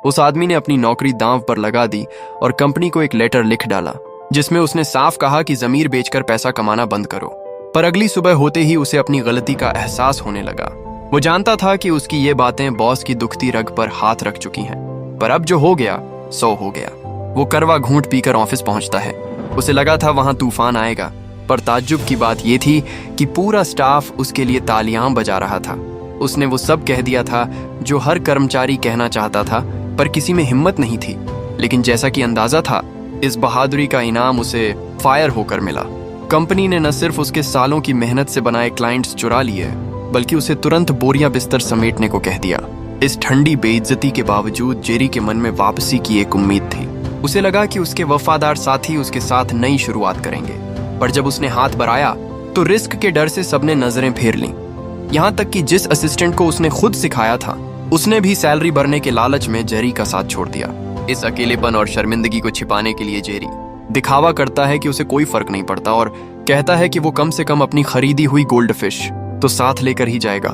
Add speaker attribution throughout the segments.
Speaker 1: उस आदमी ने अपनी नौकरी दांव पर लगा दी और कंपनी को एक लेटर लिख डाला जिसमें उसने साफ कहा कि जमीर बेचकर पैसा कमाना बंद करो। पर अगली सुबह होते ही उसे अपनी गलती का एहसास होने लगा। वो जानता था कि उसकी ये बातें बॉस की दुखती रग पर हाथ रख चुकी हैं, पर अब जो हो गया सो हो गया। वो करवा घूंट पीकर ऑफिस पहुंचता है। उसे लगा था वहां तूफान आएगा, पर ताज्जुब की बात यह थी कि पूरा स्टाफ उसके लिए तालियां बजा रहा था। उसने वो सब कह दिया था जो हर कर्मचारी कहना चाहता था, पर किसी में हिम्मत नहीं थी। लेकिन जैसा कि अंदाजा था, इस बहादुरी का इनाम उसे फायर होकर मिला। कंपनी ने न सिर्फ उसके सालों की मेहनत से बनाए क्लाइंट्स चुरा लिए, बल्कि उसे तुरंत बोरियां बिस्तर समेटने को कह दिया। इस ठंडी बेइज्जती के बावजूद जेरी के मन में वापसी की एक उम्मीद थी। उसे लगा कि उसके वफादार साथी उसके साथ नई शुरुआत करेंगे, पर जब उसने हाथ बढ़ाया तो रिस्क के डर से सबने नजरें फेर लीं। यहाँ तक कि जिस असिस्टेंट को उसने खुद सिखाया था, उसने भी सैलरी बढ़ने के लालच में जेरी का साथ छोड़ दिया। इस अकेलेपन और शर्मिंदगी को छिपाने के लिए जेरी दिखावा करता है कि उसे कोई फर्क नहीं पड़ता और कहता है कि वो कम से कम अपनी खरीदी हुई गोल्ड फिश तो साथ लेकर ही जाएगा।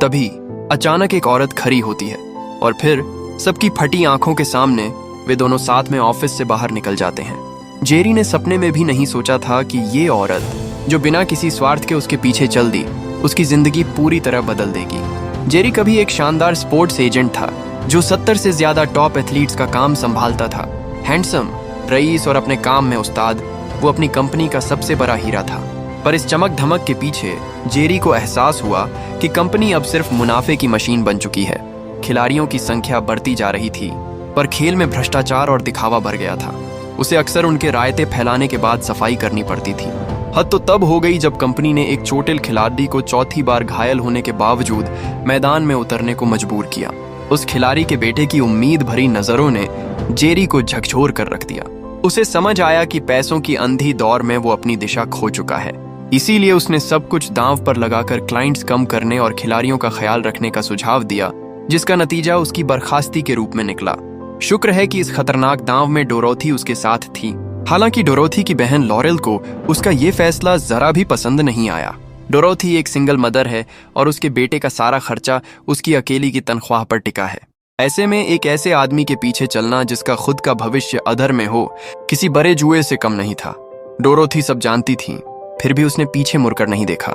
Speaker 1: तभी अचानक एक औरत खड़ी होती है और फिर सबकी फटी आंखों के सामने वे दोनों साथ में ऑफिस से बाहर निकल जाते हैं। जेरी ने सपने में भी नहीं सोचा था कि ये औरत, जो बिना किसी स्वार्थ के उसके पीछे चल दी, उसकी जिंदगी पूरी तरह बदल देगी। जेरी कभी एक शानदार स्पोर्ट्स एजेंट था जो 70 से ज्यादा टॉप एथलीट्स का काम संभालता था। हैंडसम, रईस और अपने काम में उस्ताद, वो अपनी कंपनी का सबसे बड़ा हीरा था। पर इस चमक धमक के पीछे जेरी को एहसास हुआ कि कंपनी अब सिर्फ मुनाफे की मशीन बन चुकी है। खिलाड़ियों की संख्या बढ़ती जा रही थी, पर खेल में भ्रष्टाचार और दिखावा बढ़ गया था। उसे अक्सर उनके रायते फैलाने के बाद सफाई करनी पड़ती थी। हद तो तब हो गई जब कंपनी ने एक चोटिल खिलाड़ी को चौथी बार घायल होने के बावजूद मैदान में उतरने को मजबूर किया। उस खिलाड़ी के बेटे की उम्मीद भरी नजरों ने जेरी को झकझोर कर रख दिया। उसे समझ आया कि पैसों की अंधी दौर में वो अपनी दिशा खो चुका है। इसीलिए उसने सब कुछ दांव पर लगाकर क्लाइंट्स कम करने और खिलाड़ियों का ख्याल रखने का सुझाव दिया, जिसका नतीजा उसकी बर्खास्ती के रूप में निकला। शुक्र है कि इस खतरनाक दांव में डोरोथी उसके साथ थी। हालांकि डोरोथी की बहन लॉरेल को उसका ये फैसला जरा भी पसंद नहीं आया। डोरोथी एक सिंगल मदर है और उसके बेटे का सारा खर्चा उसकी अकेली की तनख्वाह पर टिका है। ऐसे में एक ऐसे आदमी के पीछे चलना जिसका खुद का भविष्य अधर में हो, किसी बड़े जुए से कम नहीं था। डोरोथी सब जानती थी, फिर भी उसने पीछे मुड़कर नहीं देखा।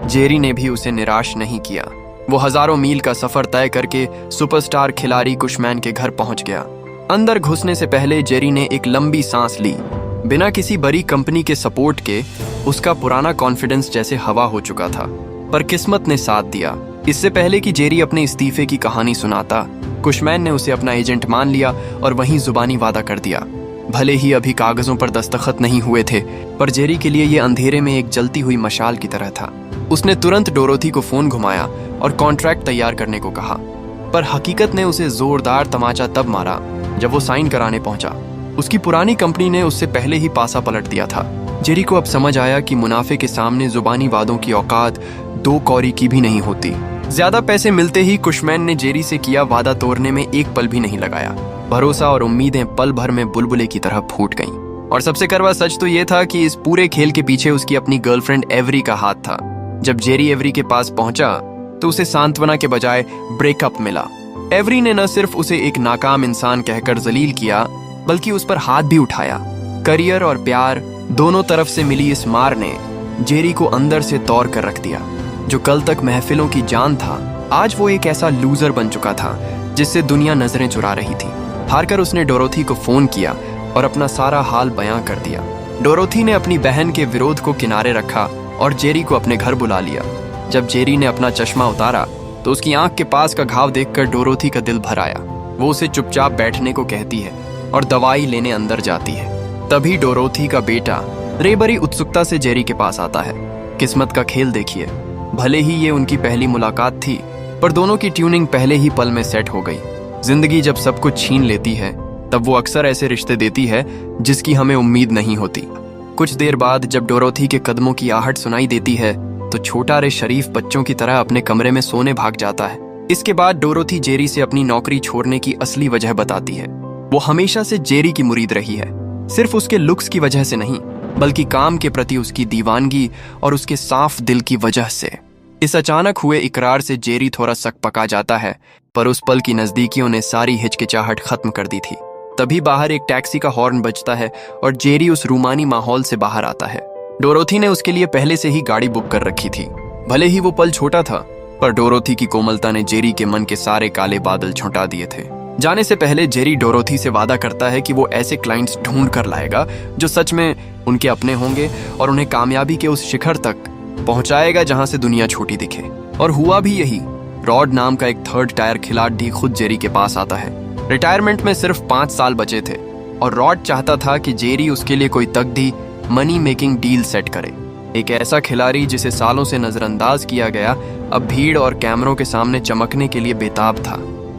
Speaker 1: जेरी ने भी उसे निराश नहीं किया। वो हजारों मील का सफर तय करके सुपरस्टार खिलाड़ी कुशमैन के घर पहुंच गया। अंदर घुसने से पहले जेरी ने एक लंबी सांस ली। बिना किसी बड़ी कंपनी के सपोर्ट के उसका पुराना कॉन्फिडेंस जैसे हवा हो चुका था, पर किस्मत ने साथ दिया। इससे पहले कि जेरी अपने इस्तीफे की कहानी सुनाता, कुशमैन ने उसे अपना एजेंट मान लिया और वहीं जुबानी वादा कर दिया। भले ही अभी कागजों पर दस्तखत नहीं हुए थे, पर जेरी के लिए ये अंधेरे में एक जलती हुई मशाल की तरह था। उसने तुरंत डोरोथी को फोन घुमाया और कॉन्ट्रैक्ट तैयार करने को कहा, पर हकीकत ने उसे जोरदार तमाचा तब मारा जब वो साइन कराने पहुंचा। उसकी पुरानी कंपनी ने उससे पहले ही पासा पलट दिया था। जेरी को अब समझ आया कि मुनाफे के सामने जुबानी वादों की औकात 2 कौड़ी की भी नहीं होती। ज्यादा पैसे मिलते ही कुशमैन ने जेरी से किया वादा तोड़ने में एक पल भी नहीं लगाया। भरोसा और उम्मीदें पल भर में बुलबुले की तरह फूट गईं। और सबसे कड़वा सच तो ये था कि इस पूरे खेल के पीछे उसकी अपनी गर्लफ्रेंड एवरी का हाथ था। जब जेरी एवरी के पास पहुंचा तो उसे सांत्वना के बजाय ब्रेकअप मिला। एवरी ने न सिर्फ उसे एक नाकाम इंसान कहकर जलील किया, बल्कि उस पर हाथ भी उठाया। करियर और प्यार दोनों तरफ से मिली इस मार ने जेरी को अंदर से तौर कर रख दिया। जो कल तक महफिलों की जान था, आज वो एक ऐसा लूजर बन चुका था जिससे दुनिया नजरें चुरा रही थी। हारकर उसने डोरोथी को फोन किया और अपना सारा हाल बयां कर दिया। डोरोथी ने अपनी बहन के विरोध को किनारे रखा और जेरी को अपने घर बुला लिया। जब जेरी ने अपना चश्मा उतारा तो उसकी आंख के पास का घाव देखकर डोरोथी का दिल भर आया। वो उसे चुपचाप बैठने को कहती है और दवाई लेने अंदर जाती है। तभी डोरोथी का बेटा रे बड़ी उत्सुकता से जेरी के पास आता है। किस्मत का खेल देखिए, भले ही ये उनकी पहली मुलाकात थी, पर दोनों की ट्यूनिंग पहले ही पल में सेट हो गई। जिंदगी जब सब कुछ छीन लेती है, तब वो अक्सर ऐसे रिश्ते देती है जिसकी हमें उम्मीद नहीं होती। कुछ देर बाद जब डोरोथी के कदमों की आहट सुनाई देती है तो छोटा रे शरीफ बच्चों की तरह अपने कमरे में सोने भाग जाता है। इसके बाद डोरोथी जेरी से अपनी नौकरी छोड़ने की असली वजह बताती है। वो हमेशा से जेरी की मुरीद रही है, सिर्फ उसके लुक्स की वजह से नहीं, बल्कि काम के प्रति उसकी दीवानगी और उसके साफ दिल की वजह से। इस अचानक हुए इकरार से जेरी थोड़ा सकपका जाता है, पर उस पल की नजदीकियों ने सारी हिचकिचाहट खत्म कर दी थी। तभी बाहर एक टैक्सी का हॉर्न बजता है और जेरी उस रूमानी माहौल से बाहर आता है। डोरोथी ने उसके लिए पहले से ही गाड़ी बुक कर रखी थी। भले ही वो पल छोटा था, पर डोरोथी की कोमलता ने जेरी के मन के सारे काले बादल छुटा दिए थे। जाने से पहले जेरी डोरोथी से वादा करता है कि वो ऐसे क्लाइंट्स ढूंढ कर लाएगा जो सच में उनके अपने होंगे और उन्हें कामयाबी के उस शिखर तक पहुंचाएगा जहां से दुनिया छोटी दिखे। और हुआ भी यही। रॉड नाम का एक थर्ड टायर खिलाड़ी खुद जेरी के पास आता है। रिटायरमेंट में सिर्फ 5 साल बचे थे और रॉड चाहता था कि जेरी उसके लिए कोई तगड़ी मनी मेकिंग डील सेट करे। एक ऐसा खिलाड़ी जिसे सालों से नजरअंदाज किया गया अब भीड़ और कैमरों के सामने चमकने के लिए बेताब था।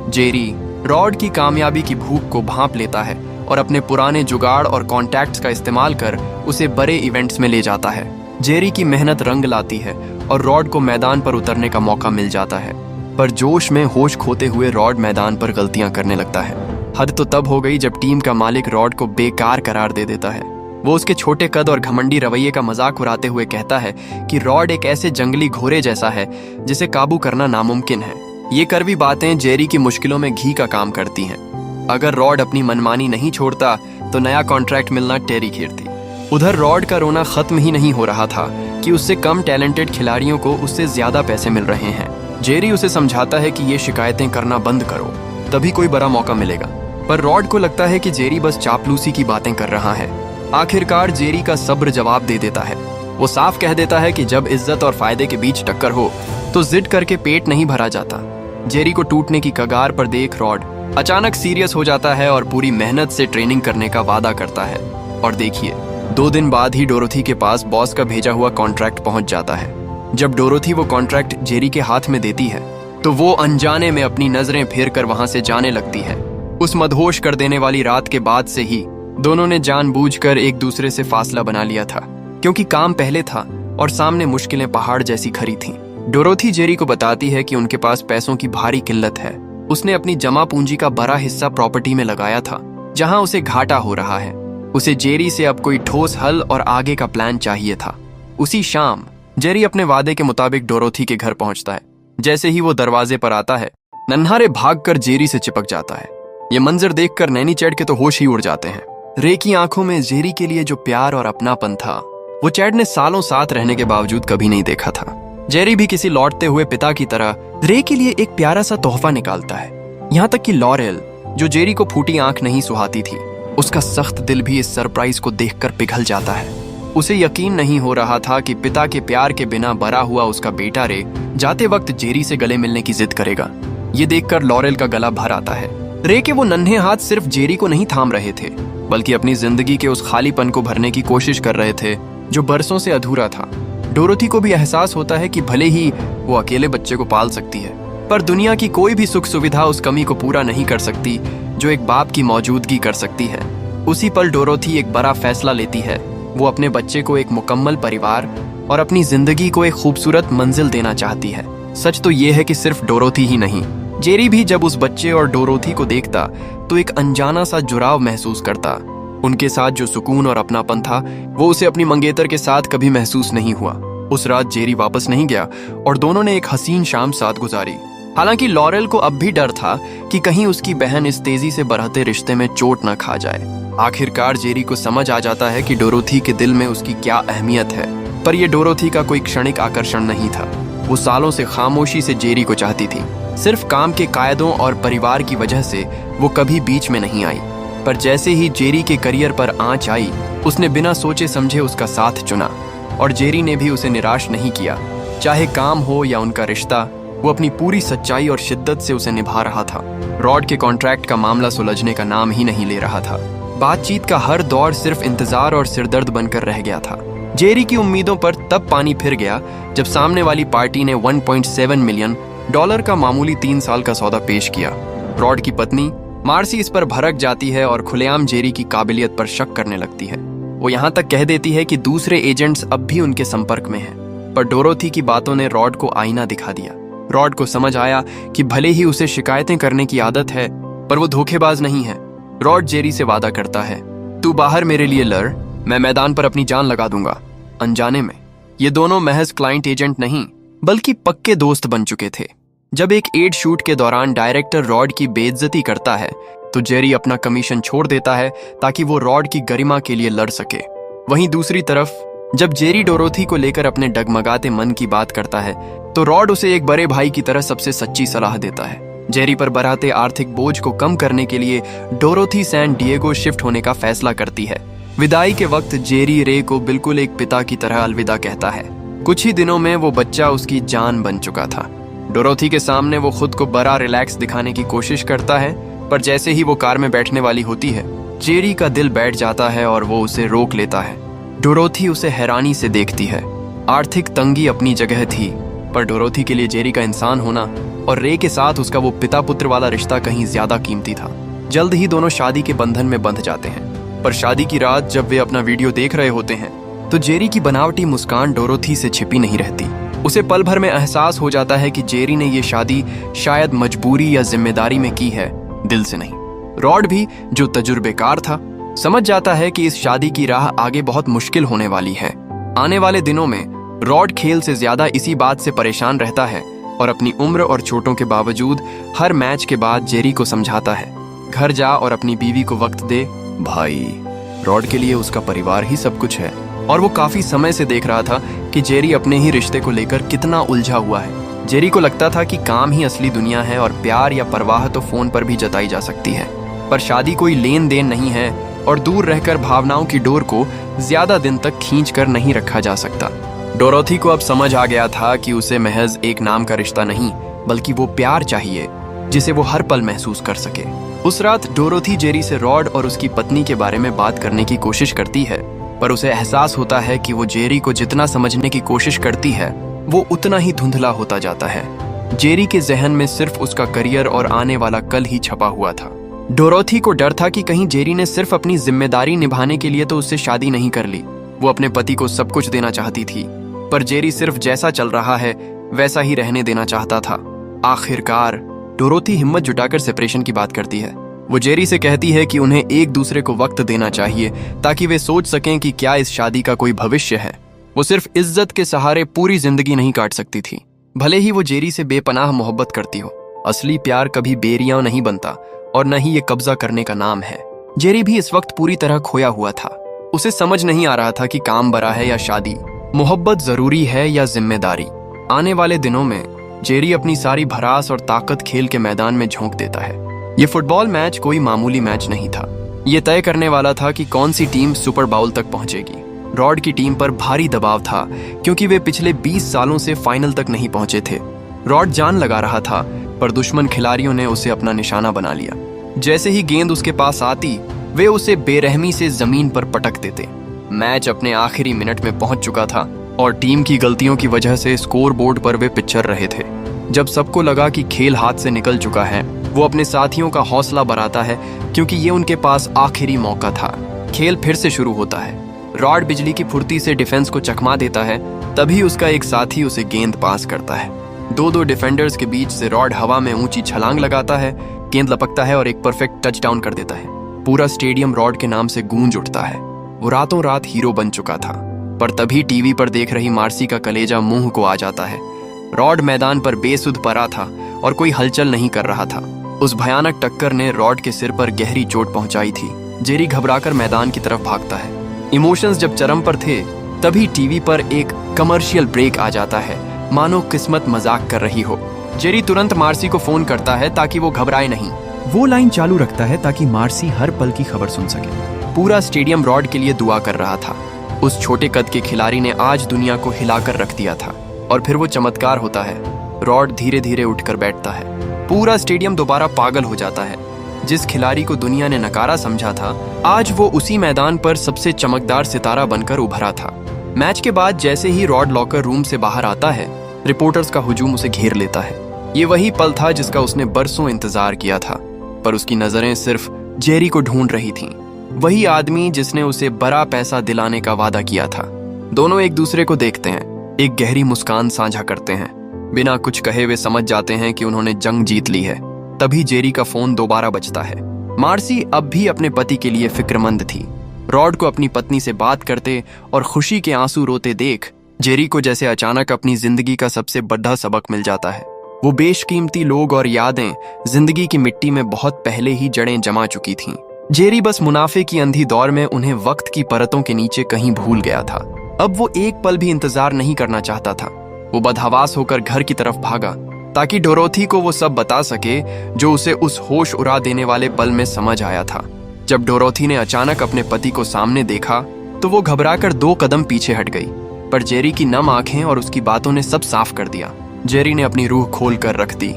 Speaker 1: जेरी रॉड की कामयाबी की भूख को भांप लेता है और अपने पुराने जुगाड़ और कॉन्टैक्ट्स का इस्तेमाल कर उसे बड़े इवेंट्स में ले जाता है। जेरी की मेहनत रंग लाती है और रॉड को मैदान पर उतरने का मौका मिल जाता है, पर जोश में होश खोते हुए रॉड मैदान पर गलतियां करने लगता है। हद तो तब हो गई जब टीम का मालिक रॉड को बेकार करार दे देता है। वो उसके छोटे कद और घमंडी रवैये का मजाक उड़ाते हुए कहता है कि रॉड एक ऐसे जंगली घोड़े जैसा है जिसे काबू करना नामुमकिन है। ये कड़वी बातें जेरी की मुश्किलों में घी का काम करती हैं। अगर रॉड अपनी मनमानी नहीं छोड़ता तो नया कॉन्ट्रैक्ट मिलना टेरी खीर थी। उधर रॉड का रोना खत्म ही नहीं हो रहा था कि उससे कम टैलेंटेड खिलाड़ियों को उससे ज्यादा पैसे मिल रहे हैं। जेरी उसे समझाता है कि ये शिकायतें करना बंद करो, तभी कोई बड़ा मौका मिलेगा। पर रॉड को लगता है कि जेरी बस चापलूसी की बातें कर रहा है। आखिरकार जेरी का सब्र जवाब दे देता है। वो साफ कह देता है कि जब इज्जत और फायदे के बीच टक्कर हो तो जिद करके पेट नहीं भरा जाता। जेरी को टूटने की कगार पर देख रॉड अचानक सीरियस हो जाता है और पूरी मेहनत से ट्रेनिंग करने का वादा करता है। और देखिए, 2 दिन बाद ही डोरोथी के पास बॉस का भेजा हुआ कॉन्ट्रैक्ट पहुंच जाता है। जब डोरोथी वो कॉन्ट्रैक्ट जेरी के हाथ में देती है तो वो अनजाने में अपनी नजरें फेर कर वहां से जाने लगती है। उस मदहोश कर देने वाली रात के बाद से ही दोनों ने जानबूझकर एक दूसरे से फासला बना लिया था, क्योंकि काम पहले था और सामने मुश्किलें पहाड़ जैसी खड़ी थीं। डोरोथी जेरी को बताती है कि उनके पास पैसों की भारी किल्लत है। उसने अपनी जमा पूंजी का बड़ा हिस्सा प्रॉपर्टी में लगाया था, जहां उसे घाटा हो रहा है। उसे जेरी से अब कोई ठोस हल और आगे का प्लान चाहिए था। उसी शाम जेरी अपने वादे के मुताबिक डोरोथी के घर पहुंचता है। जैसे ही वो दरवाजे पर आता है, नन्हारे भागकर जेरी से चिपक जाता है। ये मंजर देखकर नैनी चैड के तो होश ही उड़ जाते हैं। रे की आंखों में जेरी के लिए जो प्यार और अपनापन था, वो चैड ने सालों साथ रहने के बावजूद कभी नहीं देखा था। जेरी भी किसी लौटते हुए पिता की तरह रे के लिए एक प्यारा सा तोहफा निकालता है। यहाँ तक कि लॉरेल, जो जेरी को फूटी आंख नहीं सुहाती थी, उसका सख्त दिल भी इस सरप्राइज को देखकर पिघल जाता है। उसे यकीन नहीं हो रहा था कि पिता के प्यार के बिना बड़ा हुआ उसका बेटा रे जाते वक्त जेरी से गले मिलने की जिद करेगा। ये देखकर लॉरेल का गला भर आता है। रे के वो नन्हे हाथ सिर्फ जेरी को नहीं थाम रहे थे, बल्कि अपनी जिंदगी के उस खालीपन को भरने की कोशिश कर रहे थे जो बरसों से अधूरा था। डोरोथी को भी एहसास होता है कि भले ही वो अकेले बच्चे को पाल सकती है, पर दुनिया की कोई भी सुख सुविधा उस कमी को पूरा नहीं कर सकती जो एक बाप की मौजूदगी कर सकती है। उसी पल डोरोथी एक बड़ा फैसला लेती है। वो अपने बच्चे को एक मुकम्मल परिवार और अपनी जिंदगी को एक खूबसूरत मंजिल देना चाहती है। सच तो ये है कि सिर्फ डोरोथी ही नहीं, जेरी भी जब उस बच्चे और डोरोथी को देखता तो एक अनजाना सा जुड़ाव महसूस करता। उनके साथ जो सुकून और अपनापन था, वो उसे अपनी मंगेतर के साथ कभी महसूस नहीं हुआ। उस रात जेरी वापस नहीं गया और दोनों ने एक हसीन शाम साथ गुजारी। हालांकि लॉरेल को अब भी डर था कि कहीं उसकी बहन इस तेजी से बढ़ते रिश्ते में चोट न खा जाए। आखिरकार जेरी को समझ आ जाता है कि डोरोथी के दिल में उसकी क्या अहमियत है, पर यह डोरोथी का कोई क्षणिक आकर्षण नहीं था। वो सालों से खामोशी से जेरी को चाहती थी। सिर्फ काम के कायदों और परिवार की वजह से वो कभी बीच में नहीं आई। पर जैसे ही जेरी के करियर पर आंच आई, उसने बिना सोचे समझे उसका साथ चुना और जेरी ने भी उसे निराश नहीं किया। चाहे काम हो या उनका रिश्ता, वो अपनी पूरी सच्चाई और शिद्दत से उसे निभा रहा था। रॉड के कॉन्ट्रैक्ट का मामला सुलझने का नाम ही नहीं ले रहा था। बातचीत का हर दौर सिर्फ इंतजार और सिरदर्द बनकर रह गया था। जेरी की उम्मीदों पर तब पानी फिर गया जब सामने वाली पार्टी ने $1.7 मिलियन का मामूली 3 साल का सौदा पेश किया। रॉड की पत्नी मार्सी इस पर भड़क जाती है और खुलेआम जेरी की काबिलियत पर शक करने लगती है। वो यहाँ तक कह देती है कि दूसरे एजेंट्स अब भी उनके संपर्क में हैं। पर डोरोथी की बातों ने रॉड को आईना दिखा दिया। रॉड को समझ आया कि भले ही उसे शिकायतें करने की आदत है, पर वो धोखेबाज नहीं है। रॉड जेरी से वादा करता है, तू बाहर मेरे लिए लड़, मैं मैदान पर अपनी जान लगा दूंगा। अनजाने में ये दोनों महज क्लाइंट एजेंट नहीं, बल्कि पक्के दोस्त बन चुके थे। जब एक एड शूट के दौरान डायरेक्टर रॉड की बेइज्जती करता है तो जेरी अपना कमीशन छोड़ देता है ताकि वो रॉड की गरिमा के लिए लड़ सके। वहीं दूसरी तरफ जब जेरी डोरोथी को लेकर अपने डगमगाते मन की बात करता है तो रॉड उसे एक बड़े भाई की तरह सबसे सच्ची सलाह देता है। जेरी पर बढ़ाते आर्थिक बोझ को कम करने के लिए डोरोथी सैन डिएगो शिफ्ट होने का फैसला करती है। विदाई के वक्त जेरी रे को बिल्कुल एक पिता की तरह अलविदा कहता है। कुछ ही दिनों में वो बच्चा उसकी जान बन चुका था। डोरोथी के सामने वो खुद को बड़ा रिलैक्स दिखाने की कोशिश करता है, पर जैसे ही वो कार में बैठने वाली होती है जेरी का दिल बैठ जाता है और वो उसे रोक लेता है। डोरोथी उसे हैरानी से देखती है। आर्थिक तंगी अपनी जगह थी, पर डोरोथी के लिए जेरी का इंसान होना और रे के साथ उसका वो पिता पुत्र वाला रिश्ता कहीं ज्यादा कीमती था। जल्द ही दोनों शादी के बंधन में बंध जाते हैं, पर शादी की रात जब वे अपना वीडियो देख रहे होते हैं तो जेरी की बनावटी मुस्कान डोरोथी से छिपी नहीं रहती। उसे पल भर में एहसास हो जाता है कि जेरी ने ये शादी शायद मजबूरी या जिम्मेदारी में की है, दिल से नहीं। रॉड भी, जो तजुर्बेकार था, समझ जाता है कि इस शादी की राह आगे बहुत मुश्किल होने वाली है। आने वाले दिनों में रॉड खेल से ज्यादा इसी बात से परेशान रहता है और अपनी उम्र और चोटों के बावजूद हर मैच के बाद जेरी को समझाता है, घर जा और अपनी बीवी को वक्त दे। भाई, रॉड के लिए उसका परिवार ही सब कुछ है और वो काफी समय से देख रहा था कि जेरी अपने ही रिश्ते को लेकर कितना उलझा हुआ है। जेरी को लगता था कि काम ही असली दुनिया है और प्यार या परवाह तो फोन पर भी जताई जा सकती है, पर शादी कोई लेन देन नहीं है और दूर रहकर भावनाओं की डोर को ज्यादा दिन तक खींच कर नहीं रखा जा सकता। डोरोथी को अब समझ आ गया था कि उसे महज एक नाम का रिश्ता नहीं, बल्कि वो प्यार चाहिए जिसे वो हर पल महसूस कर सके। उस रात डोरोथी जेरी से रॉड और उसकी पत्नी के बारे में बात करने की कोशिश करती है, पर उसे एहसास होता है कि वो जेरी को जितना समझने की कोशिश करती है वो उतना ही धुंधला होता जाता है। जेरी के जहन में सिर्फ उसका करियर और आने वाला कल ही छपा हुआ था। डोरोथी को डर था कि कहीं जेरी ने सिर्फ अपनी जिम्मेदारी निभाने के लिए तो उससे शादी नहीं कर ली। वो अपने पति को सब कुछ देना चाहती थी, पर जेरी सिर्फ जैसा चल रहा है वैसा ही रहने देना चाहता था। आखिरकार डोरोथी हिम्मत जुटाकर सेपरेशन की बात करती है। वो जेरी से कहती है कि उन्हें एक दूसरे को वक्त देना चाहिए ताकि वे सोच सकें कि क्या इस शादी का कोई भविष्य है। वो सिर्फ इज्जत के सहारे पूरी जिंदगी नहीं काट सकती थी, भले ही वो जेरी से बेपनाह मोहब्बत करती हो। असली प्यार कभी बेरियां नहीं बनता और न ही ये कब्जा करने का नाम है। जेरी भी इस वक्त पूरी तरह खोया हुआ था। उसे समझ नहीं आ रहा था कि काम बड़ा है या शादी, मोहब्बत जरूरी है या जिम्मेदारी। आने वाले दिनों में जेरी अपनी सारी भरास और ताकत खेल के मैदान में झोंक देता है। ये फुटबॉल मैच कोई मामूली मैच नहीं था। ये तय करने वाला था कि कौन सी टीम सुपर बाउल तक पहुंचेगी। रॉड की टीम पर भारी दबाव था क्योंकि वे पिछले 20 सालों से फाइनल तक नहीं पहुंचे थे। रॉड जान लगा रहा था, पर दुश्मन खिलाड़ियों ने उसे अपना निशाना बना लिया। जैसे ही गेंद उसके पास आती वे उसे बेरहमी से जमीन पर पटक देते। मैच अपने आखिरी मिनट में पहुंच चुका था और टीम की गलतियों की वजह से स्कोर बोर्ड पर वे पिछड़ रहे थे। जब सबको लगा कि खेल हाथ से निकल चुका है, वो अपने साथियों का हौसला बढ़ाता है क्योंकि ये उनके पास आखिरी मौका था। खेल फिर से शुरू होता है। रॉड बिजली की फुर्ती से डिफेंस को चकमा देता है, तभी उसका एक साथी उसे गेंद पास करता है। दो डिफेंडर्स के बीच से रॉड हवा में ऊंची छलांग लगाता है, गेंद लपकता है और एक परफेक्ट टचडाउन कर देता है। पूरा स्टेडियम रॉड के नाम से गूंज उठता है। वो रातों रात हीरो बन चुका था, पर तभी टीवी पर देख रही मार्सी का कलेजा मुंह को आ जाता है। रॉड मैदान पर बेसुध पड़ा था और कोई हलचल नहीं कर रहा था। उस भयानक टक्कर ने रॉड के सिर पर गहरी चोट पहुंचाई थी। जेरी घबराकर मैदान की तरफ भागता है। इमोशंस जब चरम पर थे, तभी टीवी पर एक कमर्शियल ब्रेक आ जाता है, मानो किस्मत मजाक कर रही हो। जेरी तुरंत मार्सी को फोन करता है ताकि वो घबराए नहीं।
Speaker 2: वो लाइन चालू रखता है ताकि मार्सी हर पल की खबर सुन सके।
Speaker 1: पूरा स्टेडियम रॉड के लिए दुआ कर रहा था। उस छोटे कद के खिलाड़ी ने आज दुनिया को हिलाकर रख दिया था। और फिर वो चमत्कार होता है। रॉड धीरे धीरे उठकर बैठता है। पूरा स्टेडियम दोबारा पागल हो जाता है। जिस खिलाड़ी को दुनिया ने नकारा समझा था, आज वो उसी मैदान पर सबसे चमकदार सितारा बनकर उभरा था। मैच के बाद जैसे ही रॉड लॉकर रूम से बाहर आता है, रिपोर्टर्स का हुजूम उसे घेर लेता है। ये वही पल था जिसका उसने बरसों इंतजार किया था, पर उसकी नजरें सिर्फ जेरी को ढूंढ रही थीं। वही आदमी जिसने उसे बड़ा पैसा दिलाने का वादा किया था। दोनों एक दूसरे को देखते हैं, एक गहरी मुस्कान साझा करते हैं। बिना कुछ कहे वे समझ जाते हैं कि उन्होंने जंग जीत ली है। तभी जेरी का फोन दोबारा बजता है। मार्सी अब भी अपने पति के लिए फिक्रमंद थी। रॉड को अपनी पत्नी से बात करते और खुशी के आंसू रोते देख जेरी को जैसे अचानक अपनी जिंदगी का सबसे बड़ा सबक मिल जाता है। वो बेशकीमती लोग और यादें जिंदगी की मिट्टी में बहुत पहले ही जड़ें जमा चुकी थीं। जेरी बस मुनाफे की अंधी दौर में उन्हें वक्त की परतों के नीचे कहीं भूल गया था। अब वो एक पल भी इंतजार नहीं करना चाहता था। वो बदहवास होकर घर की तरफ भागा ताकि डोरोथी को वो सब बता सके जो उसे उस होश उड़ा देने वाले पल में समझ आया था। जब डोरोथी ने अचानक अपने पति को सामने देखा तो वो घबराकर 2 कदम पीछे हट गई, पर जेरी की नम आंखें और उसकी बातों ने सब साफ कर दिया। जेरी ने अपनी रूह खोल कर रख दी।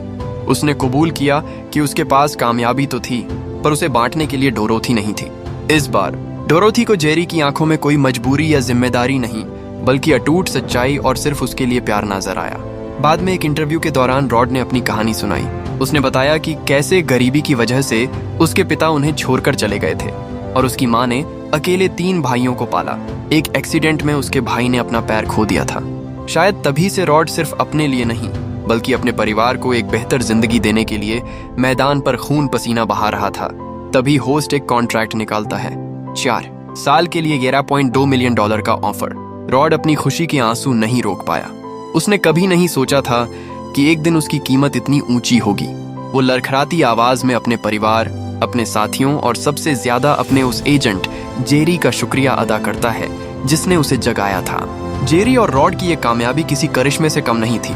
Speaker 1: उसने कबूल किया कि उसके पास कामयाबी तो थी, पर उसे बांटने के लिए डोरोथी नहीं थी। इस बार डोरोथी को जेरी की आंखों में कोई मजबूरी या जिम्मेदारी नहीं, बल्कि अटूट सच्चाई और सिर्फ उसके लिए प्यार नजर आया। बाद में एक इंटरव्यू के दौरान रॉड ने अपनी कहानी सुनाई। उसने बताया कि कैसे गरीबी की वजह से उसके पिता उन्हें छोड़कर चले गए थे और उसकी माँ ने अकेले 3 भाइयों को पाला। एक एक्सीडेंट में उसके भाई ने अपना पैर खो दिया था। शायद तभी से रॉड सिर्फ अपने लिए नहीं, बल्कि अपने परिवार को एक बेहतर जिंदगी देने के लिए मैदान पर खून पसीना बहा रहा था। तभी होस्ट एक कॉन्ट्रैक्ट निकालता है, 4 साल के लिए $11.2 मिलियन का ऑफर। रॉड अपनी खुशी के आंसू नहीं रोक पाया। उसने कभी नहीं सोचा था कि एक दिन उसकी कीमत इतनी ऊंची होगी। वो लड़खड़ाती आवाज में अपने परिवार, अपने साथियों और सबसे ज्यादा अपने उस एजेंट जेरी का शुक्रिया अदा करता है जिसने उसे जगाया था। जेरी और रॉड की ये कामयाबी किसी करिश्मे से कम नहीं थी।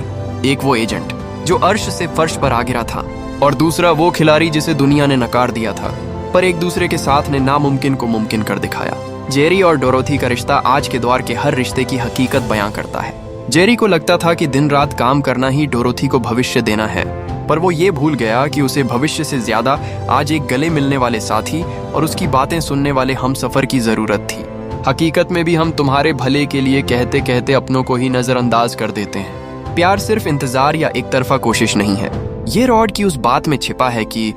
Speaker 1: एक वो एजेंट जो अर्श से फर्श पर आ गिरा था और दूसरा वो खिलाड़ी जिसे दुनिया ने नकार दिया था, पर एक दूसरे के साथ ने नामुमकिन को मुमकिन कर दिखाया। जेरी और डोरोथी का रिश्ता आज के दौर के हर रिश्ते की हकीकत बयां करता है। जेरी को लगता था कि दिन रात काम करना ही डोरोथी को भविष्य देना है, पर वो ये भूल गया कि उसे भविष्य से ज्यादा आज एक गले मिलने वाले साथी और उसकी बातें सुनने वाले हमसफर की जरूरत थी। हकीकत में भी हम तुम्हारे भले के लिए कहते कहते अपनों को ही नजरअंदाज कर देते हैं। प्यार सिर्फ इंतजार या एक तरफा कोशिश नहीं है। ये रॉड की उस बात में छिपा है कि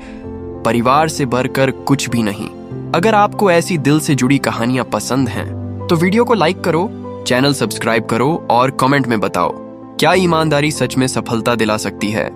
Speaker 1: परिवार से बढ़कर कुछ भी नहीं। अगर आपको ऐसी दिल से जुड़ी कहानियां पसंद हैं, तो वीडियो को लाइक करो, चैनल सब्सक्राइब करो और कमेंट में बताओ क्या ईमानदारी सच में सफलता दिला सकती है।